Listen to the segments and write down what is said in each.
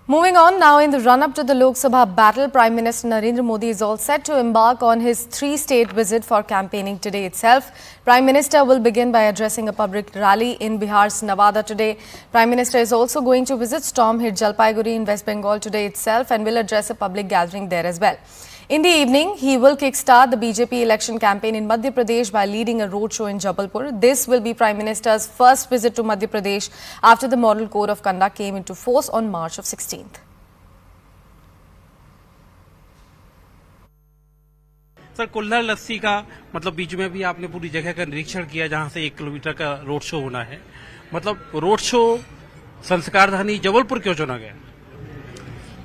Moving on now, in the run-up to the Lok Sabha battle, Prime Minister Narendra Modi is all set to embark on his 3-state visit for campaigning today itself. Prime Minister will begin by addressing a public rally in Bihar's Navada today. Prime Minister is also going to visit storm-hit Jalpaiguri in West Bengal today itself and will address a public gathering there as well. In the evening, he will kickstart the BJP election campaign in Madhya Pradesh by leading a roadshow in Jabalpur. This will be Prime Minister's first visit to Madhya Pradesh after the Model Code of Conduct came into force on March of 16th. Sir, कुल्हड़ लस्सी का मतलब बीच में भी आपने पूरी जगह का निरीक्षण किया जहां से 1 किलोमीटर का रोड शो होना है। मतलब रोड शो संस्कारधानी जबलपुर क्यों चुना गया?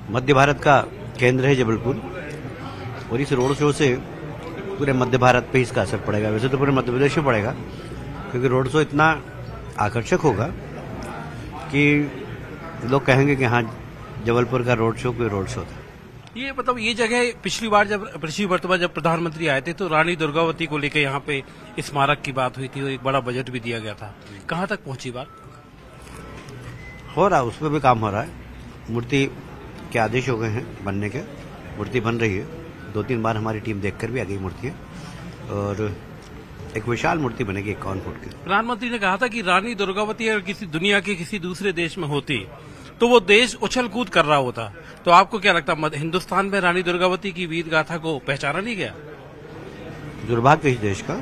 मध्य भारत का केंद्र है जबलपुर और इस रोड शो से पूरे मध्य भारत पे इसका असर पड़ेगा। वैसे तो पूरे मध्य प्रदेश में पड़ेगा क्योंकि रोड शो इतना आकर्षक होगा कि लोग कहेंगे कि हाँ, जबलपुर का रोड शो कोई रोड शो था। ये मतलब ये जगह पिछली बार जब प्रधानमंत्री आए थे तो रानी दुर्गावती को लेकर यहाँ पे स्मारक की बात हुई थी और एक बड़ा बजट भी दिया गया था। कहाँ तक पहुंची बात? हो रहा है, उस पर भी काम हो रहा है। मूर्ति के आदेश हो गए हैं बनने के, मूर्ति बन रही है। 2-3 बार हमारी टीम देखकर भी आ गई मूर्तियां और एक विशाल मूर्ति बनेगी 51 फुट की। प्रधानमंत्री ने कहा था कि रानी दुर्गावती अगर किसी दुनिया के किसी दूसरे देश में होती तो वो देश उछल कूद कर रहा होता। तो आपको क्या लगता है, हिंदुस्तान में रानी दुर्गावती की वीर गाथा को पहचाना नहीं गया? दुर्भाग्य इस देश का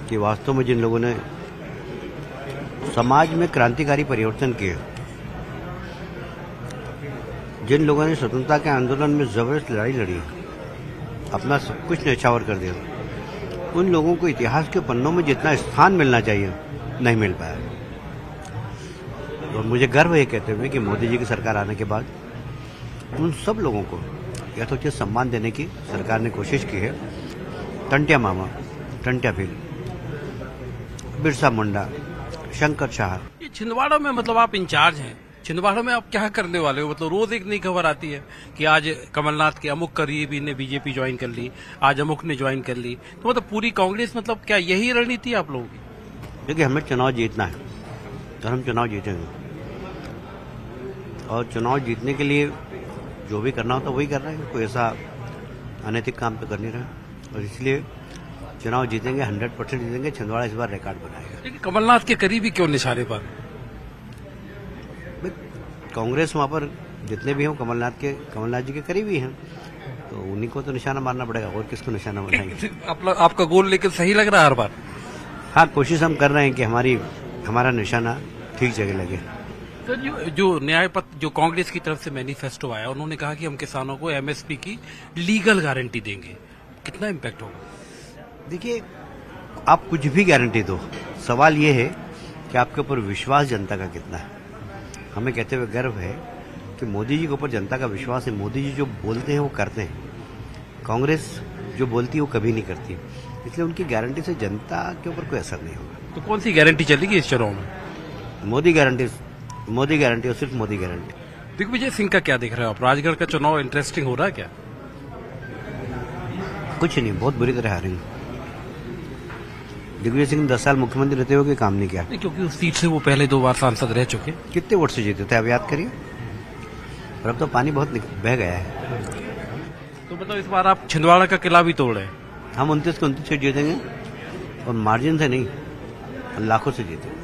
कि वास्तव में जिन लोगों ने समाज में क्रांतिकारी परिवर्तन किए, जिन लोगों ने स्वतंत्रता के आंदोलन में जबरदस्त लड़ाई लड़ी, अपना सब कुछ न्यौछावर कर दिया, उन लोगों को इतिहास के पन्नों में जितना स्थान मिलना चाहिए नहीं मिल पाया। और मुझे गर्व है कहते हुए कि मोदी जी की सरकार आने के बाद उन सब लोगों को यथोचित सम्मान देने की सरकार ने कोशिश की है। टंट्या मामा, टंट्या भील, बिरसा मुंडा, शंकर शाह। ये छिंदवाड़ा में मतलब आप इंचार्ज हैं, छिंदवाड़ा में आप क्या करने वाले हो? मतलब रोज एक नई खबर आती है कि आज कमलनाथ के अमुक करीबी ने बीजेपी ज्वाइन कर ली, आज अमुक ने ज्वाइन कर ली। तो मतलब पूरी कांग्रेस, मतलब क्या यही रणनीति है आप लोगों की? देखिए, हमें चुनाव जीतना है और हम चुनाव जीतेंगे और चुनाव जीतने के लिए जो भी करना होता वही कर रहे हैं। कोई ऐसा अनैतिक काम तो कर नहीं रहा और इसलिए चुनाव जीतेंगे, 100% जीतेंगे। छिंदवाड़ा इस बार रिकॉर्ड बनाएगा। लेकिन कमलनाथ के करीबी क्यों निशाने पर? कांग्रेस वहां पर जितने भी हों कमलनाथ जी के करीबी हैं, तो उन्हीं को तो निशाना मारना पड़ेगा, और किसको निशाना बनाएंगे? आपका गोल लेकिन सही लग रहा है हर बार? हाँ, कोशिश हम कर रहे हैं कि हमारा निशाना ठीक जगह लगे। तो जो न्यायपत्र जो कांग्रेस की तरफ से मैनिफेस्टो आया, उन्होंने कहा कि हम किसानों को एमएसपी की लीगल गारंटी देंगे। कितना इम्पैक्ट होगा? देखिए, आप कुछ भी गारंटी दो, सवाल ये है कि आपके ऊपर विश्वास जनता का कितना है। हमें कहते हुए गर्व है कि मोदी जी के ऊपर जनता का विश्वास है। मोदी जी जो बोलते हैं वो करते हैं। कांग्रेस जो बोलती है वो कभी नहीं करती, इसलिए उनकी गारंटी से जनता के ऊपर कोई असर नहीं होगा। तो कौन सी गारंटी चलेगी इस चुनाव में? मोदी गारंटी और सिर्फ मोदी गारंटी। दिग्विजय सिंह का क्या देख रहे हो आप? राजगढ़ का चुनाव इंटरेस्टिंग हो रहा है क्या? कुछ नहीं, बहुत बुरी तरह हारेंगे। दिग्विजय सिंह 10 साल मुख्यमंत्री रहते हुए काम नहीं किया, क्योंकि उस सीट से वो पहले 2 बार सांसद रह चुके। कितने वोट से जीते थे आप याद करिए। और अब तो पानी बहुत बह गया है। तो मतलब इस बार आप छिंदवाड़ा का किला भी तोड़ रहे हैं? हम 29 को 29 सीट जीतेंगे और मार्जिन से नहीं, लाखों से जीतेंगे।